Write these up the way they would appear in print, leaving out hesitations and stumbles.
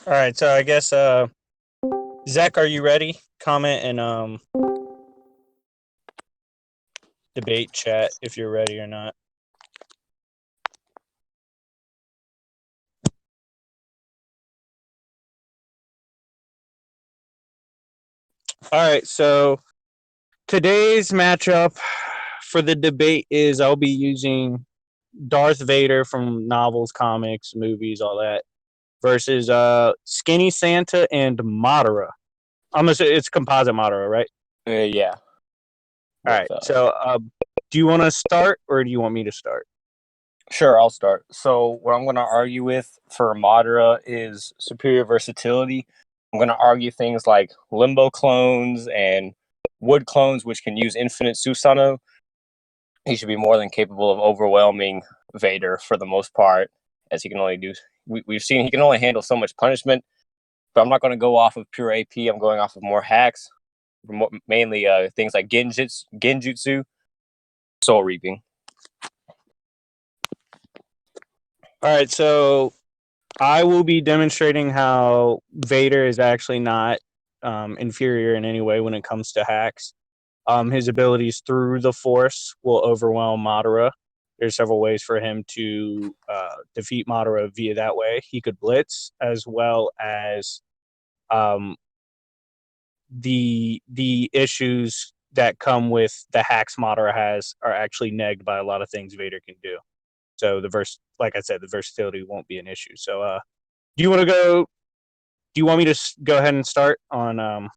All right, so I guess Zach, are you ready? Comment and debate chat if you're ready or not. All right, so today's matchup for the debate is I'll be using Darth Vader from novels, comics, movies, all that versus Skinny Santa and Madara. I'm gonna say it's composite Madara, right? Yeah, All with right. So do you want to start or do you want me to start? sure, I'll start. So what I'm going to argue with for Madara is superior versatility. I'm going to argue things like limbo clones and wood clones, which can use infinite Susanoo. He should be more than capable of overwhelming Vader for the most part, as he can only do. We've seen he can only handle so much punishment, but I'm not going to go off of pure AP. I'm going off of more hacks, mainly things like genjutsu, soul reaping. All right. So I will be demonstrating how Vader is actually not inferior in any way when it comes to hacks. His abilities through the Force will overwhelm Madara. There's several ways for him to defeat Madara via that way. He could blitz as well as um, the issues that come with the hacks Madara has are actually negged by a lot of things Vader can do. So like I said, the versatility won't be an issue. So do you want to go? Do you want me to go ahead and start on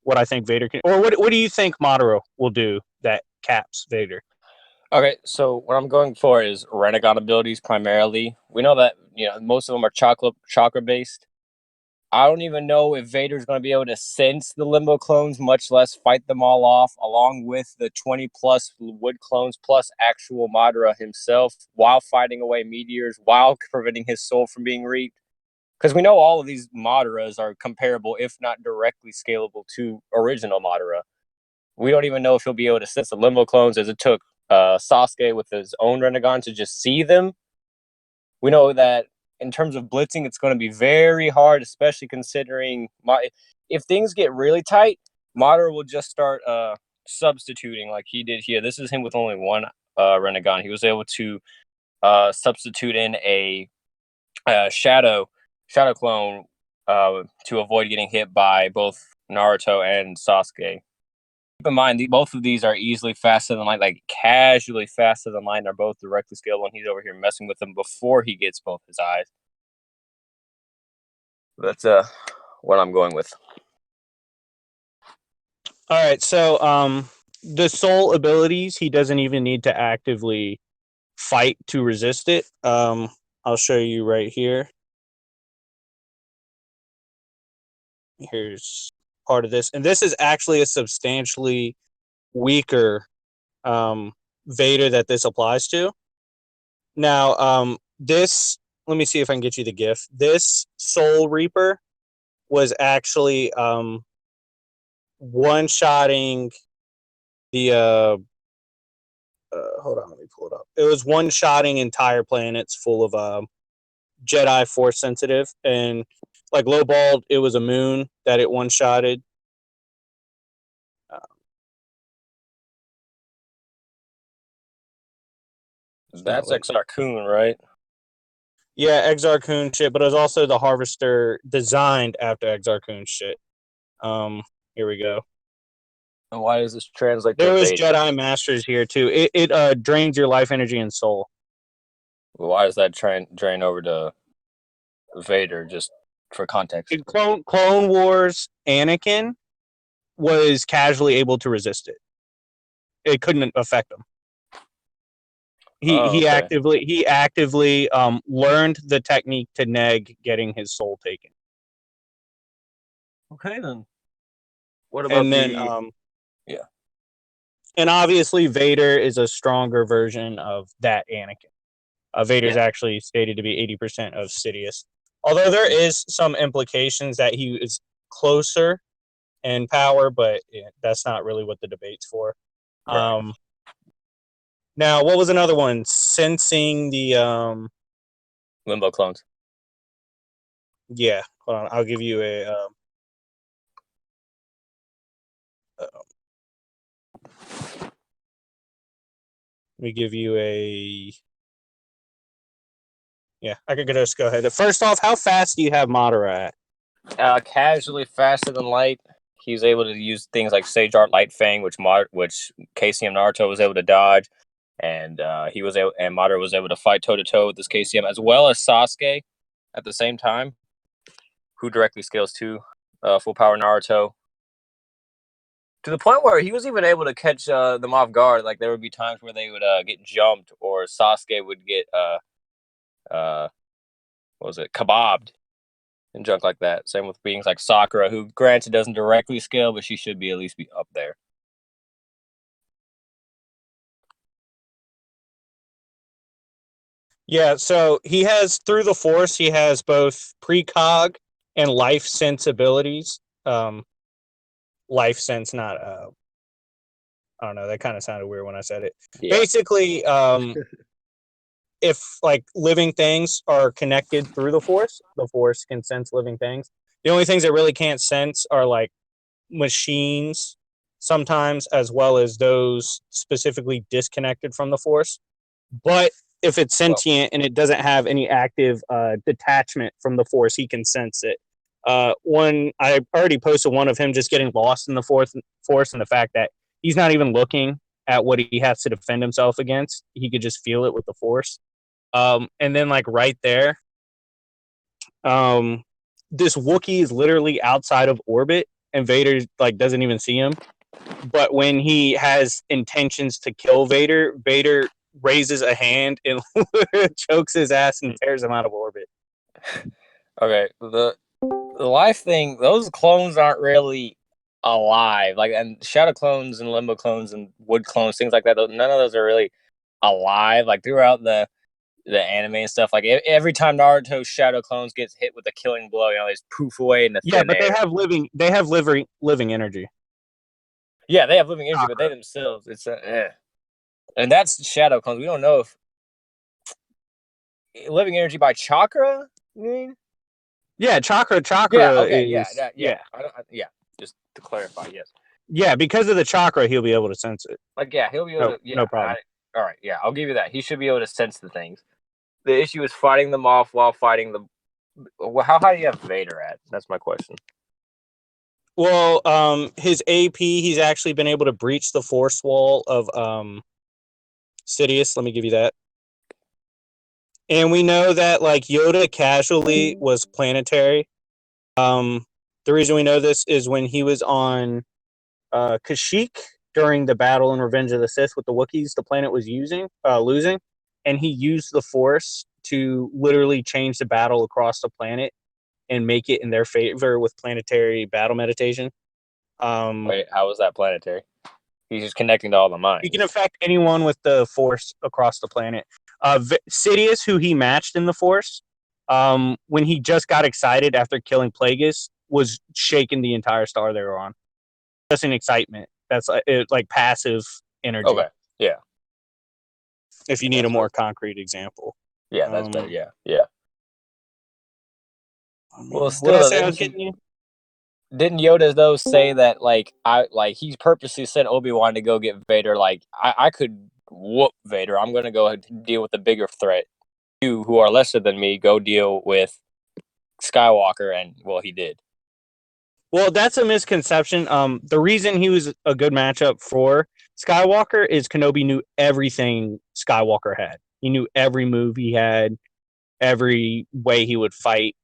what I think Vader can, or what do you think Madara will do that caps Vader? Okay, so what I'm going for is Renegon abilities primarily. We know that most of them are chakra based. I don't even know if Vader's going to be able to sense the limbo clones, much less fight them all off, along with the 20 plus wood clones plus actual Madara himself, while fighting away meteors, while preventing his soul from being reaped. Because we know all of these Madaras are comparable, if not directly scalable, to original Madara. We don't even know if he'll be able to sense the limbo clones, as it took Sasuke with his own Renegon to just see them. We know that in terms of blitzing, it's going to be very hard, especially considering if things get really tight, Madara will just start substituting like he did here. This is him with only one Renegon. He was able to substitute in a shadow clone to avoid getting hit by both Naruto and Sasuke. Keep in mind, both of these are easily faster than light, like casually faster than light, and are both directly scalable, and he's over here messing with them before he gets both his eyes. That's what I'm going with. All right, so the soul abilities he doesn't even need to actively fight to resist it. I'll show you right here. Here's part of this, and this is actually a substantially weaker Vader that this applies to. Now, this, let me see if I can get you the GIF. This Soul Reaper was actually one-shotting the hold on, let me pull it up. It was one-shotting entire planets full of Jedi Force sensitive, and like lowballed, it was a moon that it one-shotted. That's XR Kun, right? Yeah, Exar Kun shit, but it was also the Harvester designed after Exar Kun shit. Here we go. And why does this translate There to was Vader? Jedi Masters here too. It drains your life energy and soul. Why does that drain over to Vader? Just for context. In Clone Wars, Anakin was casually able to resist it. It couldn't affect him. He Oh, he okay. actively he actively learned the technique to neg getting his soul taken. Okay then. What about And then the yeah? and obviously Vader is a stronger version of that Anakin. Vader is Yeah. actually stated to be 80% of Sidious. Although there is some implications that he is closer in power, but yeah, that's not really what the debate's for. Right. Um, Now, what was another one? Sensing the Limbo clones. yeah. hold on. I'll give you a. Let me give you a. Yeah, I could just go ahead. First off, how fast do you have Madara at? Casually faster than light. He's able to use things like Sage Art Light Fang, which KCM Naruto was able to dodge, and Madara was able to fight toe to toe with this KCM as well as Sasuke at the same time, who directly scales to full power Naruto. To the point where he was even able to catch them off guard. Like there would be times where they would get jumped, or Sasuke would get what was it, kebabbed and junk like that. Same with beings like Sakura, who granted doesn't directly scale, but she should be at least be up there. Yeah, so he has through the Force. He has both precog and life sense abilities. Life sense, not I don't know. That kind of sounded weird when I said it. Yeah. Basically, if like living things are connected through the Force can sense living things. The only things it really can't sense are like machines sometimes, as well as those specifically disconnected from the Force. But if it's sentient and it doesn't have any active detachment from the Force, he can sense it. One I already posted one of him just getting lost in the Force, and the fact that he's not even looking at what he has to defend himself against. He could just feel it with the Force. And then like right there, this Wookiee is literally outside of orbit, and Vader like doesn't even see him. But when he has intentions to kill Vader, Vader raises a hand and chokes his ass and tears him out of orbit. Okay, the life thing, those clones aren't really alive. Like, and shadow clones and limbo clones and wood clones, things like that. None of those are really alive. Like throughout the anime and stuff. Like every time Naruto's shadow clones gets hit with a killing blow, they just poof away in the Yeah, thin but air. they have living energy. Yeah, they have living energy, but they themselves, it's and that's shadow clones. We don't know if living energy by chakra. You mean? Yeah, chakra Yeah. Okay. is yeah. Yeah. Just to clarify, yes. Yeah, because of the chakra, he'll be able to sense it. Like, yeah, he'll be able to. Yeah. No problem. All right. Yeah, I'll give you that. He should be able to sense the things. The issue is fighting them off while fighting the. Well, how high do you have Vader at? That's my question. Well, his AP, he's actually been able to breach the force wall of Sidious. Let me give you that. And we know that like Yoda casually was planetary. The reason we know this is when he was on Kashyyyk during the battle in Revenge of the Sith with the Wookiees, the planet was losing, and he used the Force to literally change the battle across the planet and make it in their favor with planetary battle meditation. Wait, how was that planetary? He's just connecting to all the minds. He can affect anyone with the Force across the planet. Sidious, who he matched in the Force, when he just got excited after killing Plagueis, was shaking the entire star they were on. Just an excitement. That's like passive energy. Okay. Yeah. If you need a more concrete example. Yeah, that's better. Yeah. Yeah. Well, What still I though, say I was getting you? didn't Yoda though say that he purposely sent Obi-Wan to go get Vader? Like I could whoop Vader. I'm gonna go deal with the bigger threat. You who are lesser than me, go deal with Skywalker, and well, he did. Well, that's a misconception. The reason he was a good matchup for Skywalker is Kenobi knew everything Skywalker had. He knew every move he had, every way he would fight.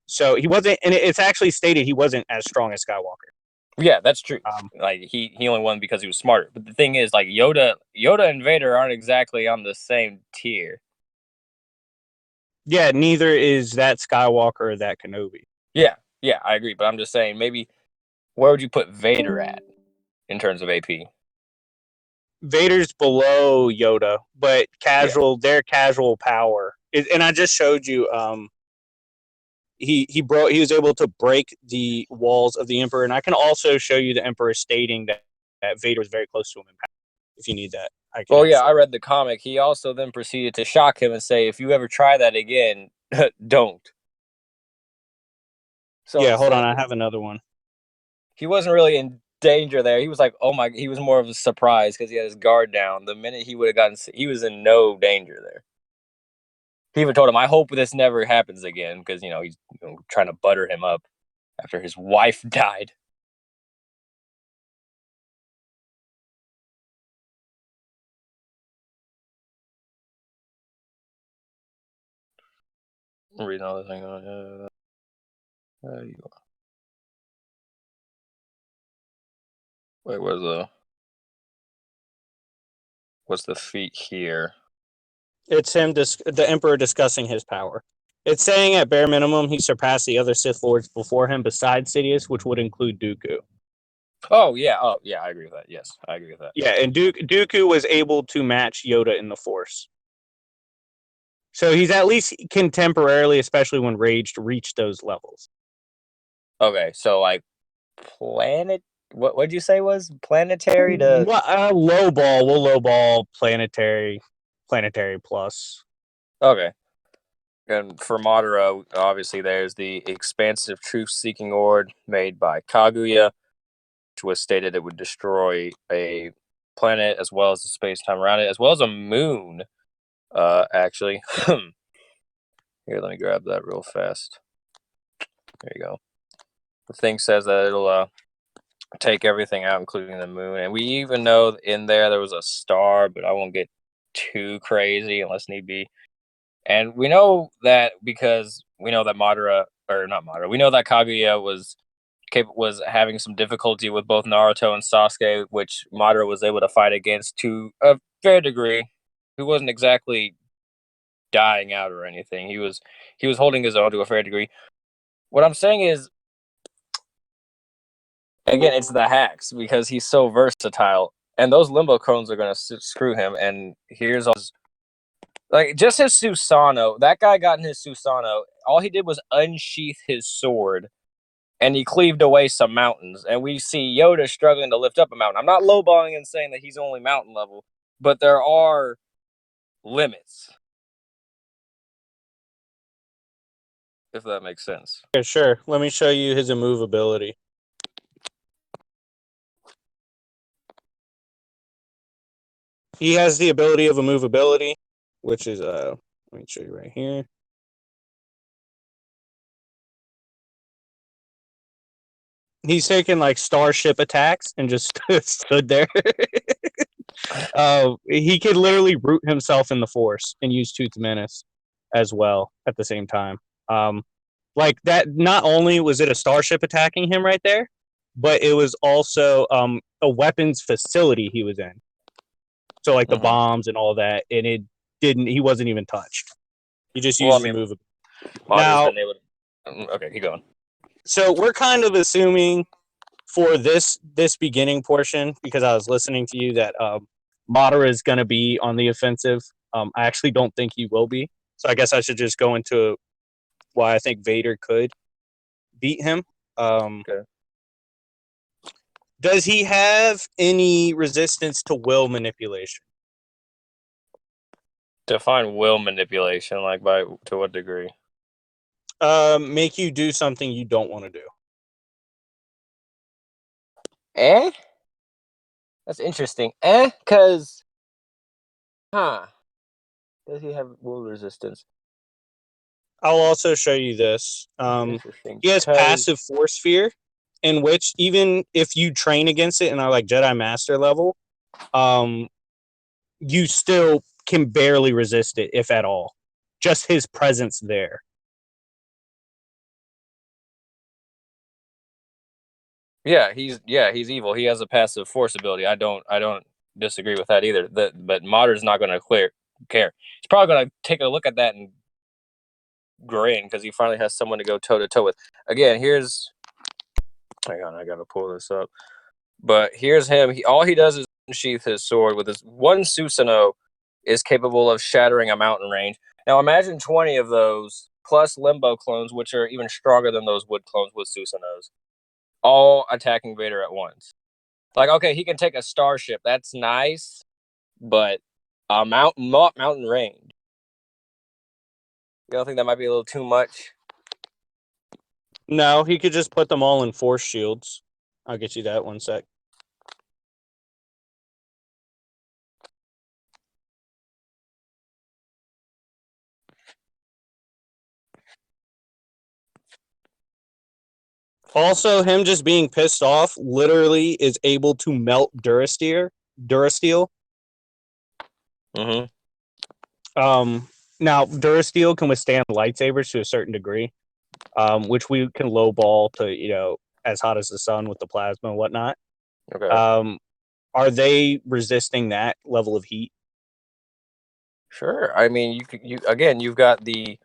So he wasn't, and it's actually stated he wasn't as strong as Skywalker. Yeah, that's true. Like he only won because he was smarter. But the thing is, like Yoda and Vader aren't exactly on the same tier. Yeah, neither is that Skywalker or that Kenobi. Yeah, yeah, I agree. But I'm just saying, maybe where would you put Vader at in terms of AP? Vader's below Yoda, but their casual power. And I just showed you he was able to break the walls of the Emperor, and I can also show you the Emperor stating that Vader was very close to him in power. If you need that, I can. Well, yeah, I read the comic. He also then proceeded to shock him and say, "If you ever try that again, don't." So Yeah, hold on. instead, I have another one. he wasn't really in danger there. He was like, oh my, he was more of a surprise because he had his guard down. The minute he would have gotten, he was in no danger there. He even told him, I hope this never happens again because, he's trying to butter him up after his wife died. I'm reading all this thing. Wait, what's the feat here? It's him, the Emperor, discussing his power. It's saying at bare minimum he surpassed the other Sith Lords before him besides Sidious, which would include Dooku. Oh yeah, I agree with that. Yes, I agree with that. Yeah, and Dooku was able to match Yoda in the Force. So he's at least contemporarily, especially when raged, reach those levels. Okay, so like planet. What'd you say was planetary to? Low ball. We'll low ball planetary plus. Okay, and for Madara, obviously there's the expansive truth-seeking ord made by Kaguya, which was stated it would destroy a planet as well as the space-time around it, as well as a moon. Actually, here, let me grab that real fast. There you go. The thing says that it'll take everything out, including the moon. And we even know in there was a star, but I won't get too crazy unless need be. And we know that because we know that Madara, or not Madara, we know that Kaguya was having some difficulty with both Naruto and Sasuke, which Madara was able to fight against to a fair degree. He wasn't exactly dying out or anything. He was holding his own to a fair degree. What I'm saying is, again, it's the hacks because he's so versatile, and those limbo cones are gonna screw him. And here's all like just his Susanoo. That guy got in his Susanoo. All he did was unsheath his sword, and he cleaved away some mountains. And we see Yoda struggling to lift up a mountain. I'm not lowballing and saying that he's only mountain level, but there are limits, if that makes sense. Yeah, sure. Let me show you his immovability. He has the ability of immovability, which is let me show you right here. He's taken like starship attacks and just stood there. He could literally root himself in the Force and use Tooth Menace as well at the same time. Like that. Not only was it a starship attacking him right there, but it was also a weapons facility he was in. So like the bombs and all that, and it didn't. He wasn't even touched. He just Well, I used mean, move. Madara's Now, been able to. Okay, keep going. so we're kind of assuming for this beginning portion, because I was listening to you, that Madara is going to be on the offensive. I actually don't think he will be. So I guess I should just go into why I think Vader could beat him. Okay. Does he have any resistance to will manipulation? Define will manipulation, like to what degree? Make you do something you don't want to do. Eh? That's interesting. Because, huh? Does he have will resistance? I'll also show you this. That's interesting. He has Because, passive force fear, in which even if you train against it and are like Jedi Master level, um, you still can barely resist it, if at all. Just his presence there. he's evil. He has a passive force ability. I don't disagree with that either. But Modder's not going to care. He's probably going to take a look at that and grin because he finally has someone to go toe to toe with. Again, hang on, I got to pull this up. But here's him. All he does is unsheath his sword with his one Susanoo is capable of shattering a mountain range. Now imagine 20 of those plus limbo clones, which are even stronger than those wood clones with Susanoos, all attacking Vader at once. Like, okay, he can take a starship. That's nice, but a mountain range. You don't think that might be a little too much? No, he could just put them all in force shields. I'll get you that 1 sec. Also, him just being pissed off literally is able to melt Durasteel. Mm-hmm. Now Durasteel can withstand lightsabers to a certain degree, which we can lowball to as hot as the sun with the plasma and whatnot. Okay. Are they resisting that level of heat? Sure. I mean, you've got the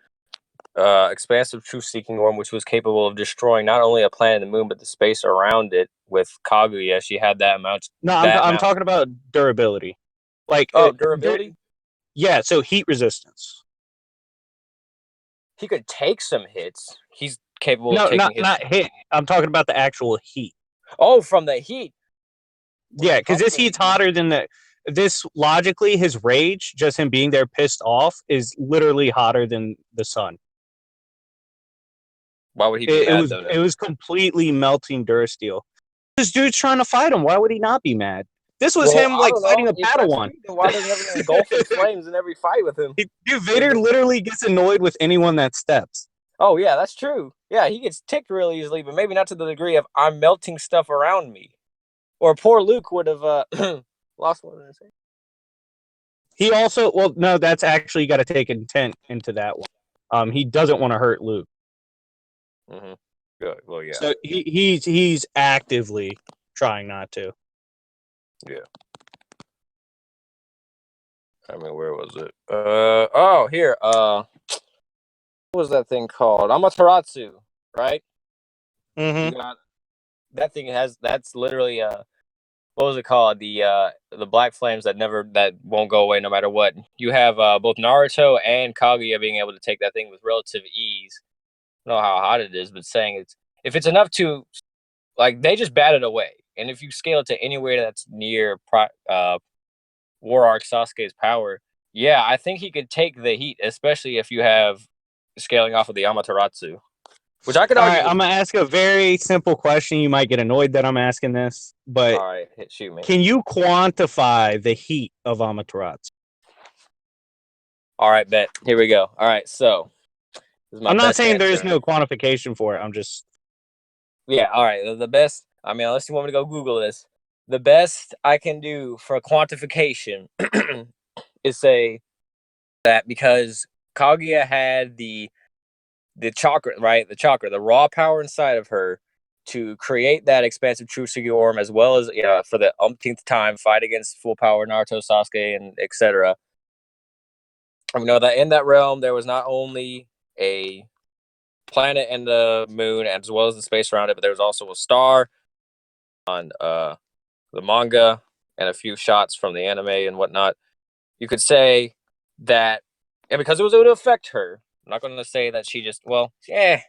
expansive truth-seeking worm, which was capable of destroying not only a planet and the moon, but the space around it. With Kaguya, she had that amount. No, That I'm amount. talking about durability. Like, Oh, durability. yeah. So heat resistance. He could take some hits. He's capable of No, taking hits. not hit. I'm talking about the actual heat. Oh, from the heat. Yeah, because this heat's hotter than the. This logically, his rage, just him being there pissed off, is literally hotter than the sun. Why would he be mad though? It was completely melting Durasteel. This dude's trying to fight him. Why would he not be mad? This was Well, him I like don't fighting know. a If that's Padawan. true, then why doesn't everyone engulf in flames in every fight with him? Dude, Vader literally gets annoyed with anyone that steps. Oh yeah, that's true. Yeah, he gets ticked really easily, but maybe not to the degree of I'm melting stuff around me. Or poor Luke would have lost one. He also, well, no, that's actually got to take intent into that one. He doesn't want to hurt Luke. Mm-hmm. Good. Well, yeah. So he's actively trying not to. Yeah. I mean, where was it? Oh, here. What was that thing called? Amaterasu, right? Mm-hmm. You got that thing that's literally what was it called? The black flames that won't go away no matter what. You have both Naruto and Kaguya being able to take that thing with relative ease. I don't know how hot it is, but saying if it's enough to like they just bat it away. And if you scale it to anywhere that's near War Arc Sasuke's power, yeah, I think he could take the heat, especially if you have scaling off of the Amaterasu, which I could All argue right, is. I'm gonna ask a very simple question. You might get annoyed that I'm asking this, but All right, shoot me. can you quantify the heat of Amaterasu? All right, bet. Here we go. All right, so this is my I'm not best saying there is answer. no quantification for it. I'm just Yeah, all right. The best. I mean, unless you want me to go Google this, the best I can do for quantification is say that because Kaguya had the chakra, right? The chakra, the raw power inside of her to create that expansive true Sugiorm, as well as for the umpteenth time fight against full power Naruto, Sasuke, and etc. We know that in that realm there was not only a planet and the moon, as well as the space around it, but there was also a star on the manga and a few shots from the anime and whatnot. You could say that, and because it was able to affect her, I'm not going to say that she just, well, yeah,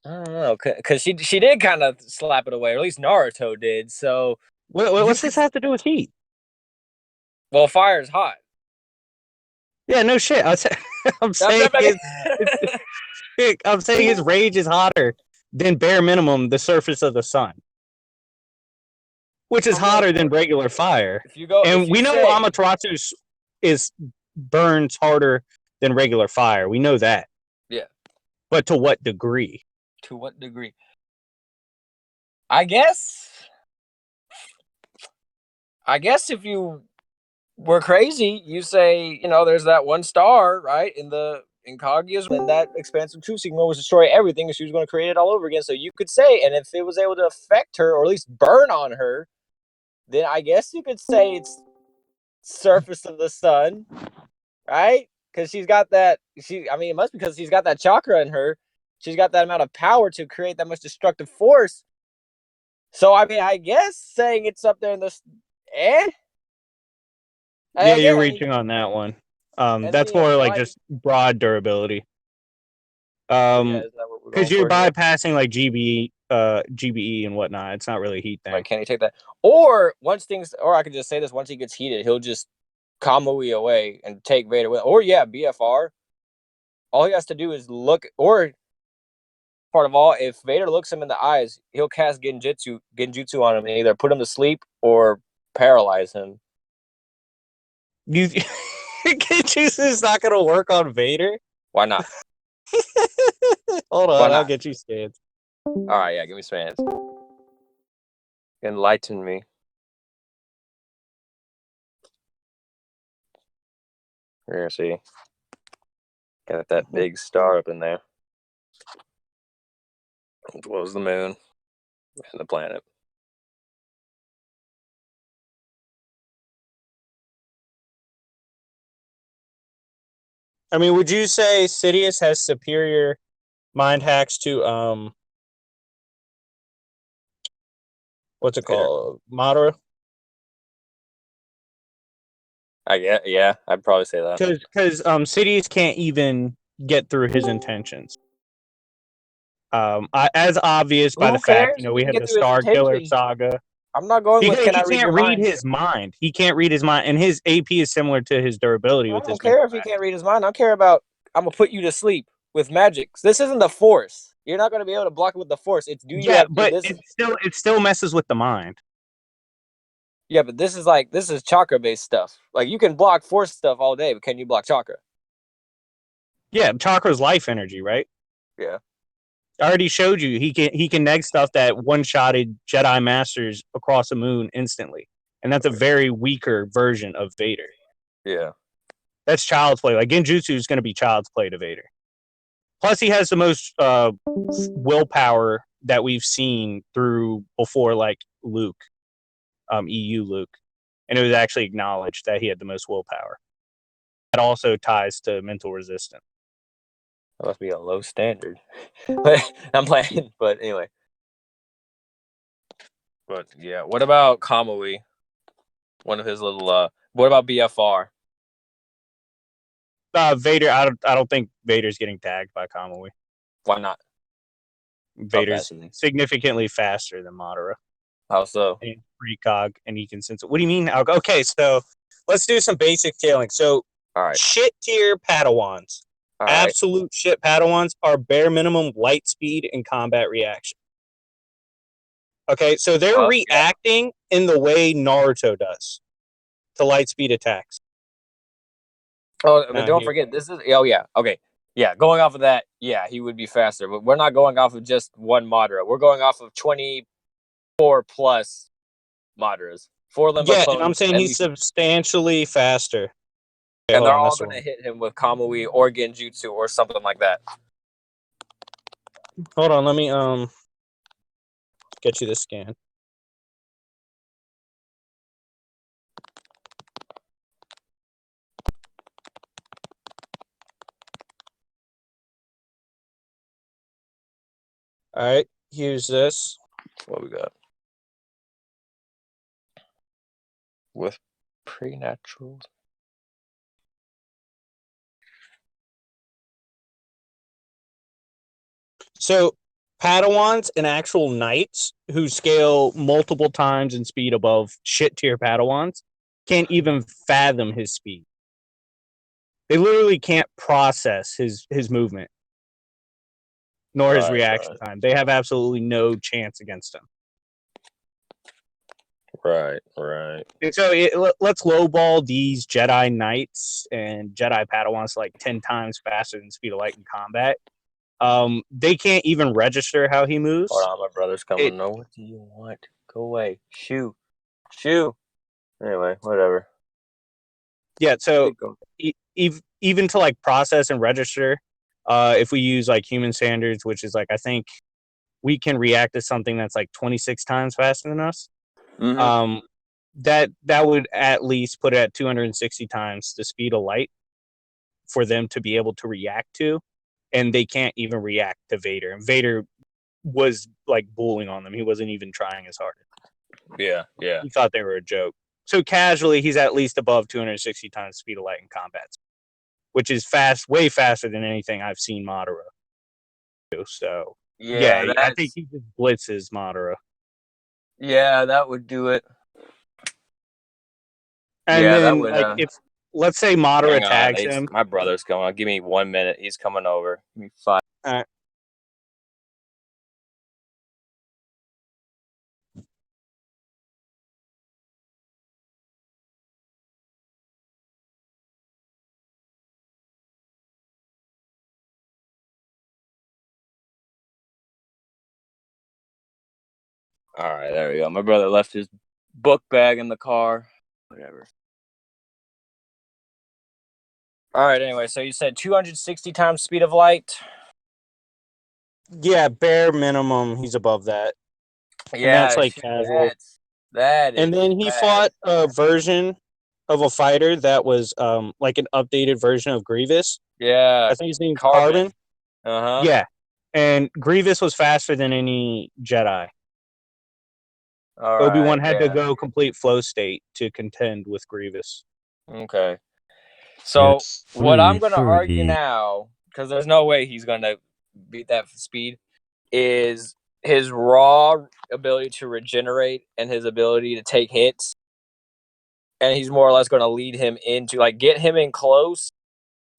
I don't know, because she did kind of slap it away, or at least Naruto did. So you what's could, this have to do with heat? well, fire is hot. Yeah, no shit. I'm saying I'm saying his rage is hotter than bare minimum the surface of the sun, which is For real, hotter than regular fire. if And you we know say, Amaterasu is burns harder than regular fire. We know that, yeah, but to what degree? to what degree? I guess, if you were crazy, you say, there's that one star, right, in Kaguya's, and that expansive truth signal was destroy everything, and she was going to create it all over again. So you could say, and if it was able to affect her or at least burn on her, then I guess you could say it's surface of the sun, right? Because she's got that. I mean, it must be because she's got that chakra in her. She's got that amount of power to create that much destructive force. So I mean, I guess saying it's up there in the, eh? Yeah, I you're guess, reaching on that one. and then That's you have more like light. just broad durability. So yeah, is that what we're Because going you're for here? bypassing like GBE and whatnot. It's not really a heat thing. Like, can he take that? Or or I could just say this: once he gets heated, he'll just Kamui away and take Vader with. Or yeah, BFR. All he has to do is look, or part of all. If Vader looks him in the eyes, he'll cast genjutsu on him and either put him to sleep or paralyze him. You Genjutsu is not going to work on Vader? Why not? Hold Why on, I'll not? get you scans. All right, yeah, give me some hands. Enlighten me. Here, see. Got that big star up in there. Which was the moon and the planet. I mean, would you say Sidious has superior mind hacks to what's it Vader. called? Madara? Yeah, I'd probably say that. Because Sidious can't even get through his intentions. As obvious by Who the fact, cares? we He can had get the through his Star Killer intentions. saga. I'm not going with can He I read can't your read mind? his mind. He can't read his mind, and his AP is similar to his durability I with his don't mental care if he hack. can't read his mind. I care about I'm gonna put you to sleep with magic. This isn't the Force. You're not gonna be able to block it with the Force. It's do you Yeah, have but this? it still messes with the mind. Yeah, but this is chakra based stuff. Like you can block Force stuff all day, but can you block chakra? Yeah, Chakra's life energy, right? Yeah. I already showed you he can neg stuff that one-shotted Jedi Masters across the moon instantly, and that's a very weaker version of Vader. Yeah. That's child's play. Like Genjutsu is going to be child's play to Vader. Plus, he has the most willpower that we've seen through before, like Luke, EU Luke, and it was actually acknowledged that he had the most willpower. That also ties to mental resistance. That must be a low standard. But I'm playing. But anyway. But yeah, what about Kamui? One of his little. What about BFR? Vader, I don't think Vader's getting tagged by Kamui. Why not? How fast Vader's is he? significantly faster than Madara. How so? And precog, and he can sense it. What do you mean? Okay, so let's do some basic tailing. So All right. shit tier Padawans, All right. absolute shit Padawans are bare minimum light speed and combat reaction. Okay, so they're reacting in the way Naruto does to light speed attacks. Oh, but don't forget, this is. Oh, yeah. Okay. Yeah, going off of that, yeah, he would be faster. But we're not going off of just one Madara. We're going off of 24 plus Madaras. 4 Limbo Yeah, clones. and I'm saying he's substantially faster. Okay, and they're all going to hit him with Kamui or Genjutsu or something like that. Hold on, let me get you the scan. All right, here's this. What we got? With prenaturals. So Padawans and actual knights who scale multiple times in speed above shit tier Padawans can't even fathom his speed. They literally can't process his movement nor his reaction time. They have absolutely no chance against him. Right. And so let's lowball these Jedi Knights and Jedi Padawans like 10 times faster than speed of light in combat. They can't even register how he moves. Hold on, my brother's coming. No, what do you want? Go away. Shoo. Anyway, whatever. Yeah, so even to like process and register, if we use like human standards, which is like I think we can react to something that's like 26 times faster than us. Mm-hmm. That would at least put it at 260 times the speed of light for them to be able to react to, and they can't even react to Vader. And Vader was like bullying on them. He wasn't even trying as hard. Yeah. He thought they were a joke. So casually, he's at least above 260 times the speed of light in combat, which is way faster than anything I've seen Madara do. So yeah, I think he just blitzes Madara. Yeah, that would do it. And then, like, if let's say Madara tags him, my brother's coming. Give me 1 minute. He's coming over. Give me 5. All right. All right, there we go. My brother left his book bag in the car. Whatever. All right. Anyway, so you said 260 times speed of light. Yeah, bare minimum, he's above that, and that's Yeah, like casual. that And is then he bad. fought a version of a fighter that was like an updated version of Grievous. Yeah, I think his name's carbon. Carbon. Uh huh. Yeah, and Grievous was faster than any Jedi. All Obi Wan right. had to Yeah. go complete flow state to contend with Grievous. Okay. So It's what I'm free, gonna argue free. now, because there's no way he's gonna beat that speed, is his raw ability to regenerate and his ability to take hits. And he's more or less going to lead him into like get him in close,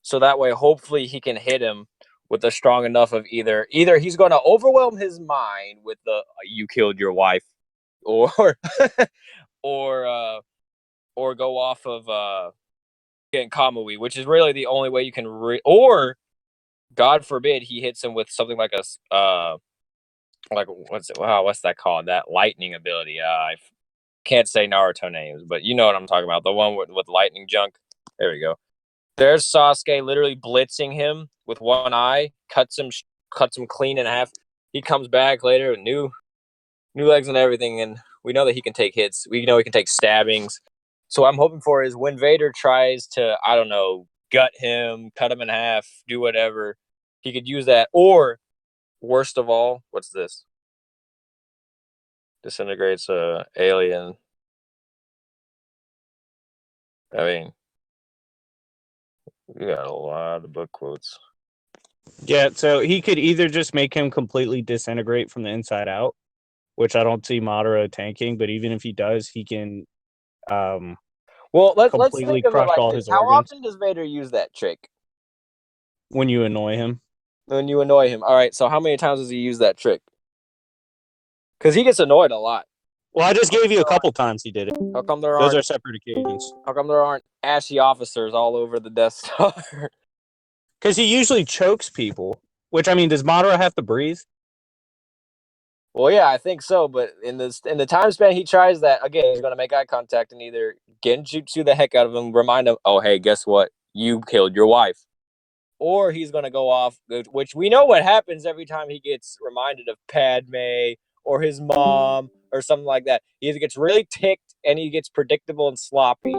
so that way hopefully he can hit him with a strong enough of either he's going to overwhelm his mind with the you killed your wife, or or or go off of getting Kamui, which is really the only way you can or God forbid he hits him with something like a like what's that called, that lightning ability. I can't say Naruto names, but you know what I'm talking about, the one with lightning junk. There we go. There's Sasuke literally blitzing him with one eye, cuts him clean in half. He comes back later with new legs and everything, and we know that he can take hits. We know he can take stabbings. So what I'm hoping for is when Vader tries to, I don't know, gut him, cut him in half, do whatever, he could use that. Or worst of all, what's this? Disintegrates a alien. I mean, we got a lot of book quotes. Yeah, so he could either just make him completely disintegrate from the inside out, which I don't see Madara tanking, but even if he does, he can Well, let's completely think of it crush like all this. his How organs often does Vader use that trick? when you annoy him. When you annoy him. All right, so how many times does he use that trick? Because he gets annoyed a lot. Well, I just gave you a couple times he did it. How come there Those aren't are separate occasions. how come there aren't ashy officers all over the Death Star? Because he usually chokes people. Which, I mean, does Madara have to breathe? Well, yeah, I think so. But in the time span he tries that again, he's gonna make eye contact and either genjutsu the heck out of him, remind him, oh hey, guess what? You killed your wife. Or he's gonna go off, which we know what happens every time he gets reminded of Padme or his mom or something like that. He either gets really ticked and he gets predictable and sloppy,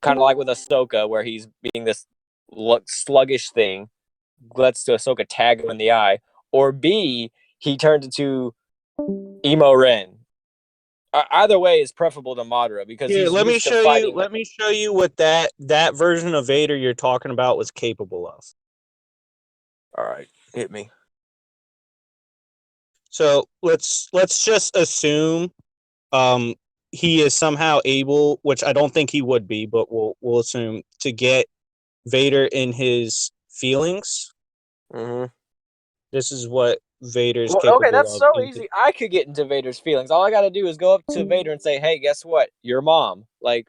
kind of like with Ahsoka, where he's being this sluggish thing, lets to Ahsoka tag him in the eye, or B, he turns into emo Ren. Either way is preferable to Madara because Here, he's let me used to show you. fighting. Let me show you what that version of Vader you're talking about was capable of. All right, hit me. So let's just assume um he is somehow able, which I don't think he would be, but we'll assume to get Vader in his feelings. Mm-hmm. This is what Vader's Well, okay, capable that's of. so easy. I could get into Vader's feelings. All I got to do is go up to Vader and say, "Hey, guess what? Your mom." Like,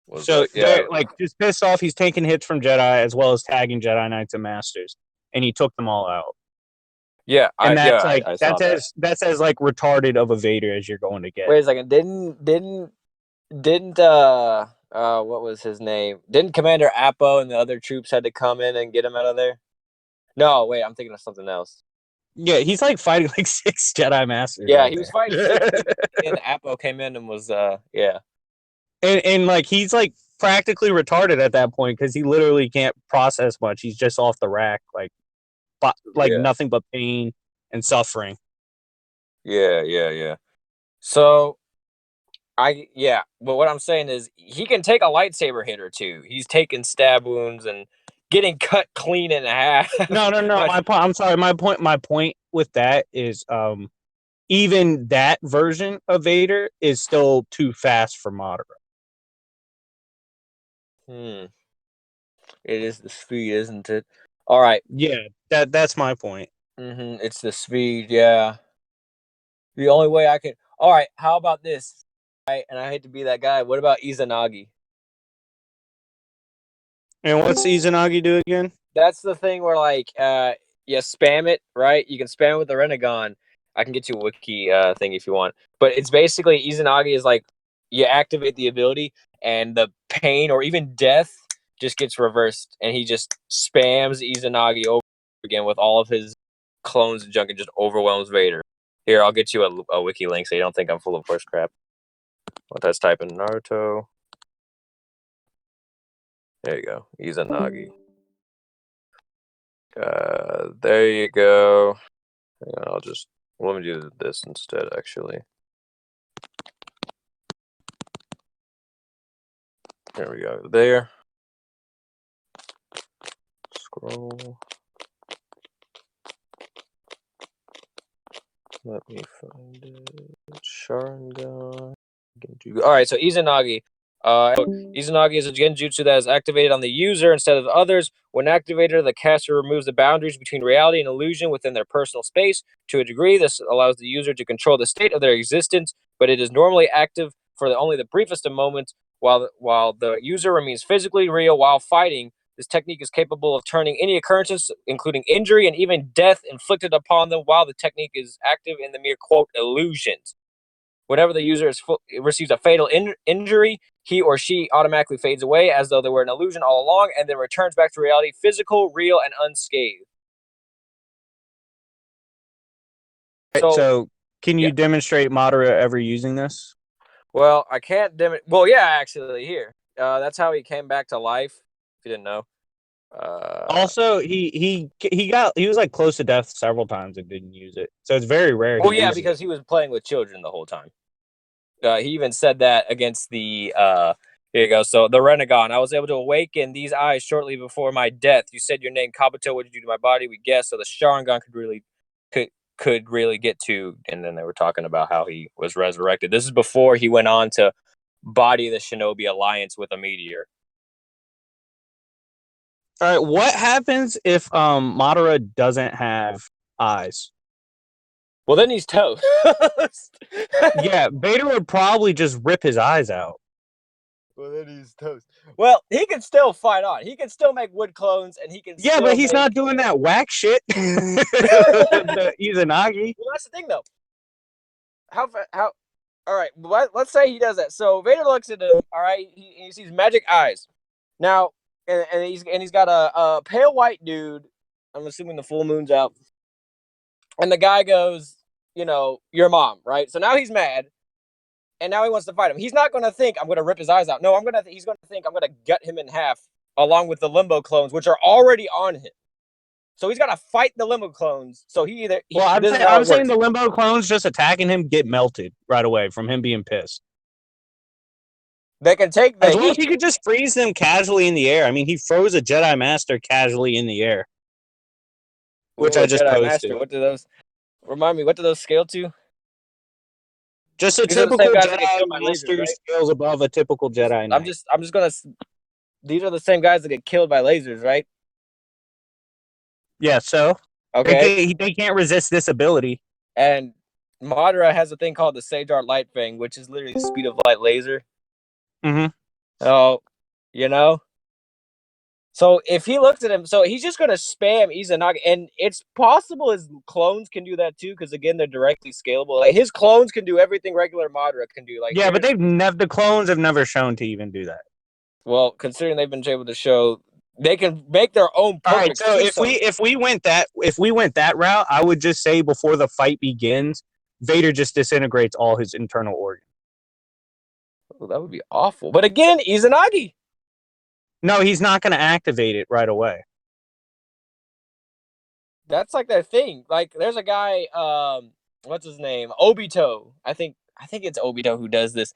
was So that? they're Yeah, like just pissed off. He's taking hits from Jedi as well as tagging Jedi Knights and Masters, and he took them all out. yeah. And I saw that. that's as like retarded of a Vader as you're going to get. Wait a second. Didn't what was his name? Didn't Commander Appo and the other troops had to come in and get him out of there? No, wait, I'm thinking of something else. Yeah, he's like fighting like six Jedi Masters Yeah, out he was there. fighting six people, and Appo came in and was yeah. And like he's like practically retarded at that point because he literally can't process much. He's just off the rack, like Yeah. nothing but pain and suffering. Yeah. So but what I'm saying is he can take a lightsaber hit or two. He's taking stab wounds and getting cut clean in half. No. But My point. I'm sorry. My point with that is, even that version of Vader is still too fast for Madara. it is the speed, isn't it? All right. Yeah, that's my point. It's the speed. Yeah. The only way I can. All right. How about this? and I hate to be that guy. What about Izanagi? And what's Izanagi do again? That's the thing where like you spam it, right? You can spam it with the Renegon. I can get you a wiki thing if you want. But it's basically Izanagi is like you activate the ability and the pain or even death just gets reversed and he just spams Izanagi over again with all of his clones and junk and just overwhelms Vader. Here, I'll get you a wiki link so you don't think I'm full of horse crap. What that's type in Naruto. There you go. Izanagi. There you go. Hang on, let me do this instead, actually. There we go. There. Scroll. Let me find it. Sharingan. All right, so Izanagi. Izanagi is a genjutsu that is activated on the user instead of others. When activated, the caster removes the boundaries between reality and illusion within their personal space. To a degree, this allows the user to control the state of their existence, but it is normally active for only the briefest of moments while the user remains physically real while fighting. This technique is capable of turning any occurrences, including injury and even death, inflicted upon them while the technique is active in the mere, quote, illusions. Whenever the user receives a fatal injury, he or she automatically fades away as though they were an illusion all along and then returns back to reality, physical, real, and unscathed. Right, So, so can yeah. you demonstrate Madara ever using this? Well, I can't well, yeah, actually, here. That's how he came back to life, if you didn't know. Also, he was like close to death several times and didn't use it. So it's very rare he Well, yeah, uses it. because he was playing with children the whole time. He even said that against the here you go. So the Renegon, I was able to awaken these eyes shortly before my death. You said your name, Kabuto. What did you do to my body? We guessed. So the Sharingan could really get to. And then they were talking about how he was resurrected. This is before he went on to body the Shinobi Alliance with a meteor. All right, what happens if Madara doesn't have eyes? Well, then he's toast. Yeah, Vader would probably just rip his eyes out. Well, then he's toast. Well, he can still fight on. He can still make wood clones, and he can Yeah, but still he's make. not doing that whack shit. The Izanagi. Well, that's the thing, though. How? All right, let's say he does that. So Vader looks at him. All right, he sees magic eyes. Now, and he's got a pale white dude. I'm assuming the full moon's out, and the guy goes, your mom, right? So now he's mad, and now he wants to fight him. He's not going to think I'm going to rip his eyes out. No, he's going to think I'm going to gut him in half, along with the limbo clones, which are already on him. So he's got to fight the limbo clones. So Well, this is how I'm it saying works. the limbo clones just attacking him get melted right away from him being pissed. They can take the As well as he heat. could just freeze them casually in the air. I mean, he froze a Jedi Master casually in the air, which Ooh, I a just Jedi Master. posted. What do those remind me? What do those scale to? Just a These are the same typical guys that get Jedi killed by lasers, Master right? scales above a typical Jedi I'm Knight. just I'm just gonna. These are the same guys that get killed by lasers, right? Yeah, so Okay. they can't resist this ability. And Madara has a thing called the Sage Art Light Fang, which is literally the speed of light laser. Mm-hmm. Oh, you know. So if he looks at him, so he's just gonna spam Izanagi, and it's possible his clones can do that too, because again, they're directly scalable. Like his clones can do everything regular Madara can do. Like Yeah, but here's the clones have never shown to even do that. well, considering they've been able to show they can make their own All right, perfect so Susan. if we went that route, I would just say before the fight begins, Vader just disintegrates all his internal organs. Oh, that would be awful. But again, Izanagi. No, he's not going to activate it right away. That's like their thing. Like there's a guy, what's his name? Obito. I think it's Obito who does this.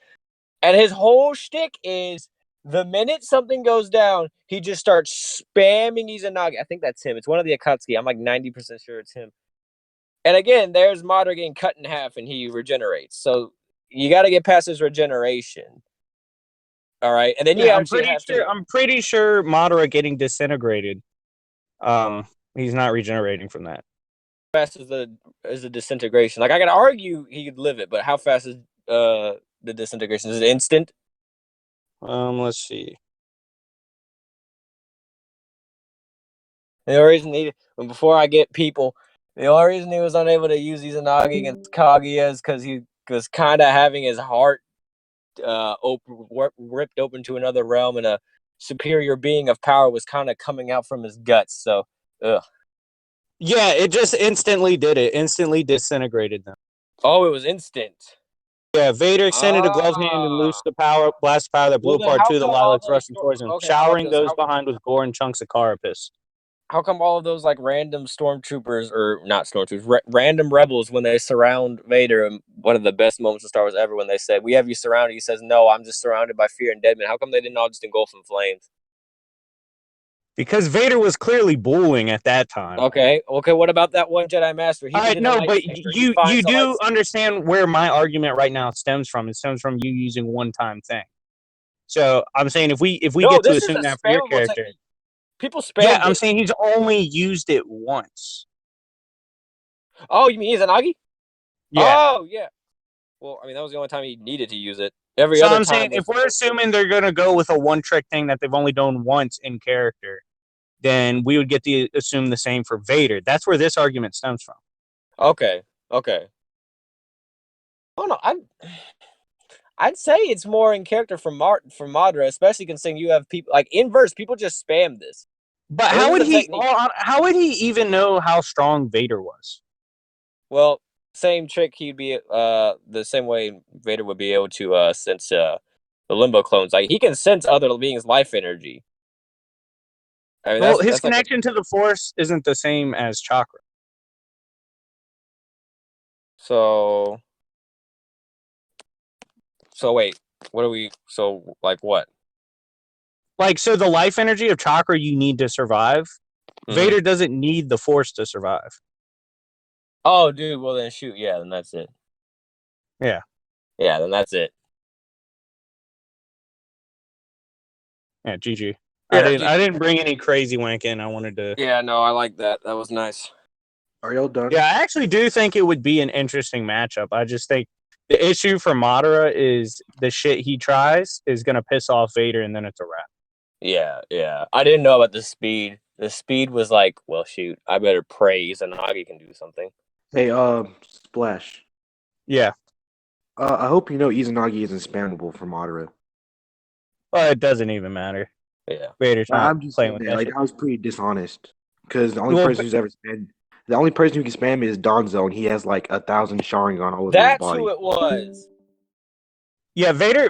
And his whole shtick is the minute something goes down, he just starts spamming Izanagi. I think that's him. It's one of the Akatsuki. I'm like 90% sure it's him. And again, there's Madara getting cut in half and he regenerates. So you got to get past his regeneration. All right. And then you Yeah, actually have to. I'm pretty sure Madara getting disintegrated. He's not regenerating from that. Fast is the disintegration? Like I could argue he could live it, but how fast is the disintegration? Is it instant? Let's see. The only reason before I get people, the only reason he was unable to use Izanagi against Kaguya is because he was kind of having his heart ripped open to another realm, and a superior being of power was kind of coming out from his guts. So, ugh. Yeah, it just instantly did it. Instantly disintegrated them. Oh, it was instant. Yeah, Vader extended a gloved hand and loosed the blast power that blew Well, then apart how two of the come all lilacs those? rushing towards him, Okay, how about showering this? those behind with gore and chunks of carapace. How come all of those like random stormtroopers or not stormtroopers, random rebels when they surround Vader? And one of the best moments of Star Wars ever when they said, "We have you surrounded." He says, "No, I'm just surrounded by fear and dead men." How come they didn't all just engulf in flames? Because Vader was clearly bullying at that time. Okay. What about that one Jedi Master? He needed a No, but lightsaber. He finds you a do lightsaber. understand where my argument right now stems from. It stems from you using one time thing. So I'm saying if we No, get to this is a assume that for your spammable character, technique. People yeah, spam I'm this. saying he's only used it once. Oh, you mean Izanagi? Yeah. Oh, yeah. Well, I mean, that was the only time he needed to use it. Every So other I'm saying time if was. we're assuming they're gonna go with a one trick thing that they've only done once in character, then we would get to assume the same for Vader. That's where this argument stems from. Okay. Oh no, I'd say it's more in character from Madara, especially considering you have people like inverse. People just spam this. But And this is a technique. how would he even know how strong Vader was? Well, same trick. He'd be the same way Vader would be able to sense the limbo clones. Like he can sense other beings' life energy. I mean, Well, his that's like a connection to the Force isn't the same as chakra. so. So wait, what are we? So like what? Like, so the life energy of chakra you need to survive. Mm-hmm. Vader doesn't need the Force to survive. Oh, dude. Well, then shoot. Yeah, then that's it. Yeah. Yeah, then that's it. Yeah, GG. Yeah, I didn't bring any crazy wank in. I wanted to. yeah. No, I like that. That was nice. Are y'all done? Yeah, I actually do think it would be an interesting matchup. I just think the issue for Madara is the shit he tries is gonna piss off Vader, and then it's a wrap. Yeah. I didn't know about the speed. The speed was like, well, shoot. I better pray Izanagi can do something. Hey, Splash. Yeah. I hope you know Izanagi isn't spammable for Madara. Well, it doesn't even matter. Yeah. Vader's not I'm just playing saying with that. that Like, shit. that was pretty dishonest. Because the only Well, person who's ever spammed, the only person who can spam is Donzo, and he has like 1,000 Sharingan all over his That's body. who it was. Yeah, Vader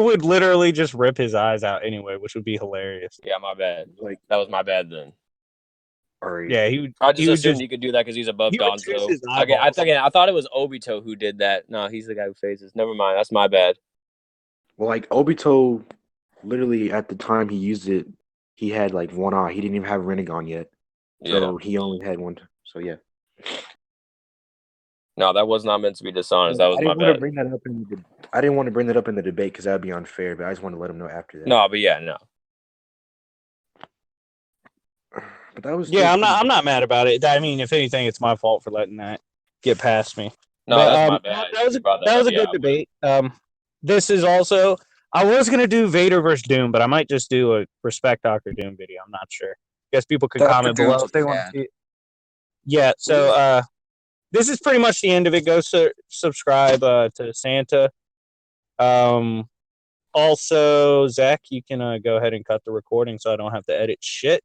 would literally just rip his eyes out anyway, which would be hilarious. Yeah, my bad. Like, That was my bad then. alright. Yeah, I just assumed he could do that because he's above he would choose Donzo. his Again, eyeballs. I thought it was Obito who did that. No, he's the guy who phases. Never mind. That's my bad. Well, like Obito, literally at the time he used it, he had like one eye. He didn't even have Rinnegan yet, so he only had one. So yeah. No, that was not meant to be dishonest. That was I my didn't want to bad. bring that up I didn't want to bring that up in the debate because that would be unfair. But I just want to let him know after that. No, but yeah, no. But that was Yeah, I'm not mad about it. I mean, if anything, it's my fault for letting that get past me. No, But that's my bad. that was You brought that up. was a Yeah, good debate. This is also I was gonna do Vader versus Doom, but I might just do a Respect Doctor Doom video. I'm not sure. Guess people could Dr. comment Doom's below if they want to bad. see it. Yeah, so this is pretty much the end of it. Go subscribe to Santa. Also, Zach, you can go ahead and cut the recording so I don't have to edit shit.